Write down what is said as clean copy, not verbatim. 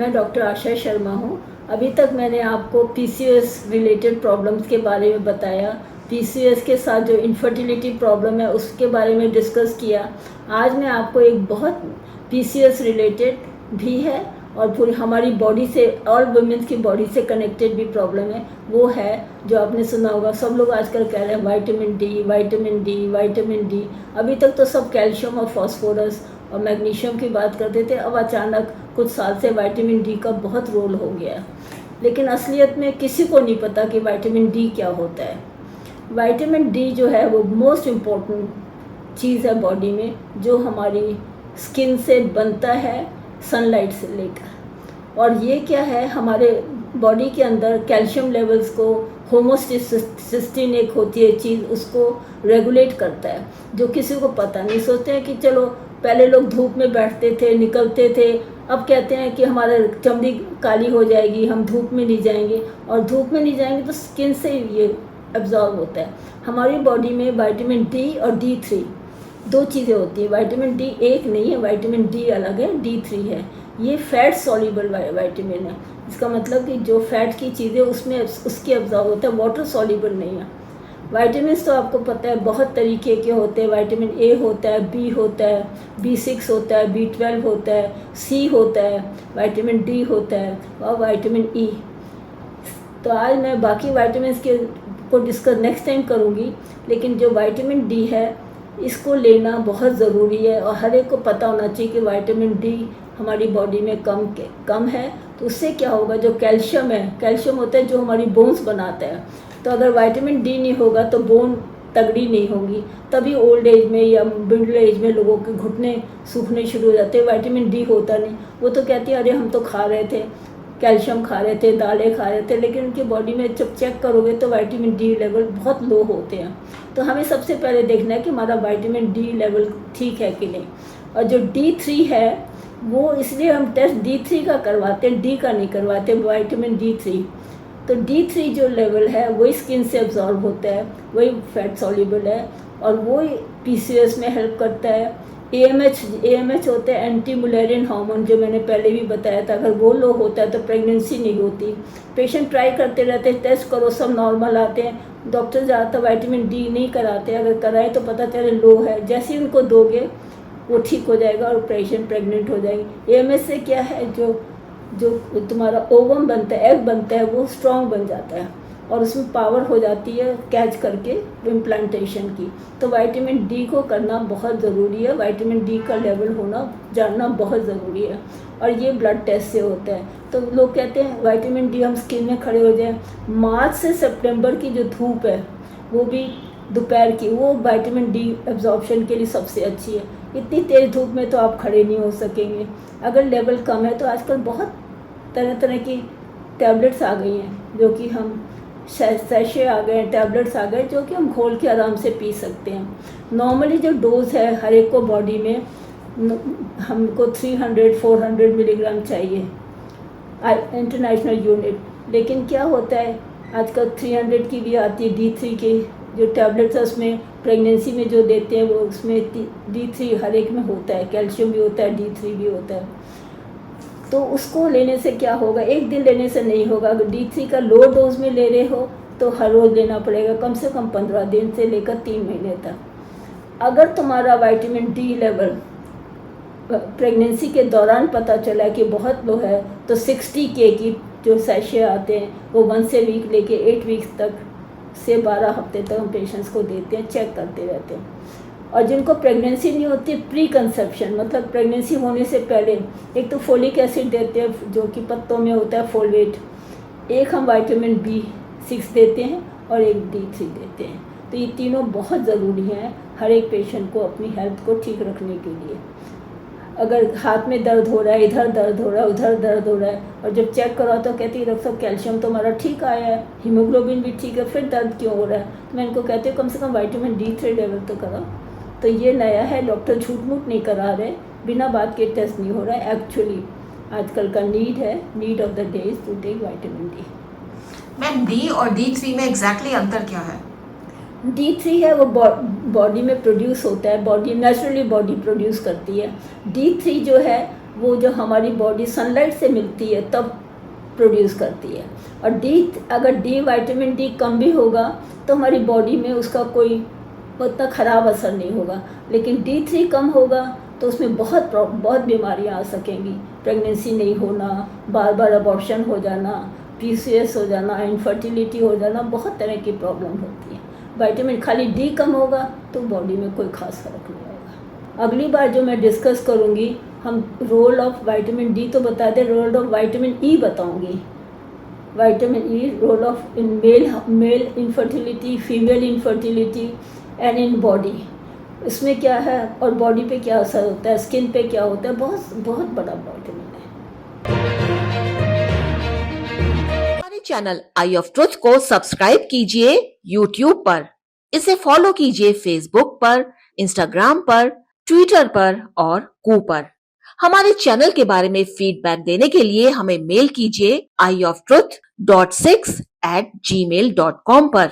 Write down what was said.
मैं डॉक्टर आशा शर्मा हूँ। अभी तक मैंने आपको पीसीओएस रिलेटेड प्रॉब्लम्स के बारे में बताया। पीसीओएस के साथ जो इनफर्टिलिटी प्रॉब्लम है उसके बारे में डिस्कस किया। आज मैं आपको एक बहुत पीसीओएस रिलेटेड भी है और पूरी हमारी बॉडी से और वुमेन्स की बॉडी से कनेक्टेड भी प्रॉब्लम है, वो है जो आपने सुना होगा। सब लोग आजकल कह रहे हैं vitamin D vitamin D vitamin D. अभी तक तो सब कैल्शियम और फास्फोरस और मैग्नीशियम की बात करते थे, अब अचानक कुछ साल से विटामिन डी का बहुत रोल हो गया। लेकिन असलियत में किसी को नहीं पता कि विटामिन डी क्या होता है। विटामिन डी जो है वो मोस्ट इम्पॉर्टेंट चीज़ है बॉडी में, जो हमारी स्किन से बनता है सनलाइट से लेकर। और ये क्या है, हमारे बॉडी के अंदर कैल्शियम लेवल्स को, होमोसिस्टीन एक होती है चीज़, उसको रेगुलेट करता है, जो किसी को पता नहीं। सोचते हैं कि चलो पहले लोग धूप में बैठते थे, निकलते थे, अब कहते हैं कि हमारा चमड़ी काली हो जाएगी, हम धूप में नहीं जाएंगे। और धूप में नहीं जाएंगे तो स्किन से ये एब्जॉर्ब होता है। हमारी बॉडी में विटामिन डी और D3 दो चीज़ें होती हैं। विटामिन डी एक नहीं है, विटामिन डी अलग है, D3 है। ये फैट सॉल्युबल विटामिन है। इसका मतलब कि जो फैट की चीज़ें उसमें उसकी एब्जॉर्ब होता है, वाटर सॉल्युबल नहीं है। विटामिन तो आपको पता है बहुत तरीके के होते हैं। विटामिन ए होता है, बी होता है, B6 होता है, B12 होता है, C होता है, विटामिन डी होता है और विटामिन ई। तो आज मैं बाकी विटामिन के को डिस्कस नेक्स्ट टाइम करूँगी। लेकिन जो विटामिन डी है इसको लेना बहुत ज़रूरी है और हर एक को पता होना चाहिए कि विटामिन डी हमारी बॉडी में कम है। तो उससे क्या होगा, जो कैल्शियम है, कैल्शियम होता है जो हमारी बोन्स बनाता है। तो अगर विटामिन डी नहीं होगा तो बोन तगड़ी नहीं होगी, तभी ओल्ड एज में या मिडिल एज में लोगों के घुटने सूखने शुरू हो जाते हैं। विटामिन डी होता नहीं। वो तो कहती है अरे हम तो खा रहे थे, कैल्शियम खा रहे थे, दालें खा रहे थे, लेकिन उनकी बॉडी में जब चेक करोगे तो विटामिन डी लेवल बहुत लो होते हैं। तो हमें सबसे पहले देखना है कि हमारा विटामिन डी लेवल ठीक है कि नहीं। और जो D3 है वो इसलिए हम टेस्ट D3 का करवाते हैं, डी का नहीं करवाते, विटामिन D3। तो D3 जो लेवल है वही स्किन से एब्जॉर्ब होता है, वही फैट सॉल्युबल है और वो पीसीओएस में हेल्प करता है। AMH होता है एंटी मुलेरियन हार्मोन, जो मैंने पहले भी बताया था। अगर वो लो होता है तो प्रेगनेंसी नहीं होती। पेशेंट ट्राई करते रहते हैं, टेस्ट करो सब नॉर्मल आते हैं, डॉक्टर ज़्यादातर विटामिन डी नहीं कराते। अगर कराए तो पता चले लो है, जैसे ही उनको दोगे वो ठीक हो जाएगा और पेशेंट प्रेग्नेंट हो जाएगी। AMH से क्या है, जो तुम्हारा ओवम बनता है, एग बनता है, वो स्ट्रॉन्ग बन जाता है और उसमें पावर हो जाती है कैच करके इम्प्लांटेशन की। तो विटामिन डी को करना बहुत ज़रूरी है। विटामिन डी का लेवल होना जानना बहुत ज़रूरी है और ये ब्लड टेस्ट से होता है। तो लोग कहते हैं विटामिन डी हम स्किन में खड़े हो जाएं। मार्च से सितंबर की जो धूप है वो भी दोपहर की, वो विटामिन डी एब्जॉर्प्शन के लिए सबसे अच्छी है। इतनी तेज़ धूप में तो आप खड़े नहीं हो सकेंगे। अगर लेवल कम है तो आजकल बहुत तरह तरह की टैबलेट्स आ गई हैं, जो कि हम सैशे आ गए, टैबलेट्स आ गए, जो कि हम घोल के आराम से पी सकते हैं। नॉर्मली जो डोज है हर एक को बॉडी में हमको 300-400 मिलीग्राम चाहिए इंटरनेशनल यूनिट। लेकिन क्या होता है आजकल 300 की भी आती है। D3 की जो टैबलेट्स है उसमें प्रेगनेंसी में जो देते हैं वो उसमें D3 हर एक में होता है, कैल्शियम भी होता है, D3 भी होता है। तो उसको लेने से क्या होगा, एक दिन लेने से नहीं होगा। अगर D3 का लो डोज में ले रहे हो तो हर रोज़ लेना पड़ेगा, कम से कम 15 दिन से लेकर 3 महीने तक। अगर तुम्हारा विटामिन डी लेवल प्रेगनेंसी के दौरान पता चला कि बहुत लो है तो 60K की जो सैशे आते हैं वो 1 वीक लेके 8 वीक्स तक से 12 हफ्ते तक हम पेशेंट्स को देते हैं, चेक करते रहते हैं। और जिनको प्रेगनेंसी नहीं होती, प्री कंसेप्शन मतलब प्रेगनेंसी होने से पहले, एक तो फोलिक एसिड देते हैं जो कि पत्तों में होता है, फोलेट, एक हम विटामिन B6 देते हैं और एक D3 देते हैं। तो ये तीनों बहुत ज़रूरी हैं हर एक पेशेंट को अपनी हेल्थ को ठीक रखने के लिए। अगर हाथ में दर्द हो रहा है, इधर दर्द हो रहा है, उधर दर्द हो रहा है, और जब चेक करो तो कहती है डॉक्टर साहब कैल्शियम तो हमारा ठीक आया है, हीमोग्लोबिन भी ठीक है, फिर दर्द क्यों हो रहा है। तो मैं इनको कहती हूँ कम से कम विटामिन D3 लेवल तो करो। तो ये नया है, डॉक्टर झूठ मूठ नहीं करा रहे, बिना बात के टेस्ट नहीं हो रहा है। एक्चुअली आजकल का need of the day is to take vitamin D. Ma'am D और D3 में एग्जैक्टली अंतर क्या है? D3 है वो बॉडी में प्रोड्यूस होता है, बॉडी नेचुरली बॉडी प्रोड्यूस करती है। D3 जो है वो जो हमारी बॉडी सनलाइट से मिलती है तब प्रोड्यूस करती है। और अगर विटामिन डी कम भी होगा तो हमारी बॉडी में उसका कोई उतना ख़राब असर नहीं होगा, लेकिन D3 कम होगा तो उसमें बहुत बीमारियां आ सकेंगी। प्रेगनेंसी नहीं होना, बार बार अबॉर्शन हो जाना, PCOS हो जाना, इनफर्टिलिटी हो जाना, बहुत तरह की प्रॉब्लम होती है। विटामिन खाली डी कम होगा तो बॉडी में कोई खास फर्क नहीं होगा। अगली बार जो मैं डिस्कस करूँगी, हम रोल ऑफ विटामिन डी तो बता दें, रोल ऑफ विटामिन ई बताऊँगी। Vitamin E role of in male infertility, female infertility and in body, इसमें क्या है और बॉडी पे क्या असर होता है, स्किन पे क्या होता है, बहुत बहुत बड़ा विटामिन है। हमारे चैनल आई ऑफ ट्रुथ को सब्सक्राइब कीजिए YouTube पर, इसे फॉलो कीजिए Facebook पर, Instagram पर, Twitter पर और कू पर। हमारे चैनल के बारे में फीडबैक देने के लिए हमें मेल कीजिए ioftruth.6@gmail.com पर।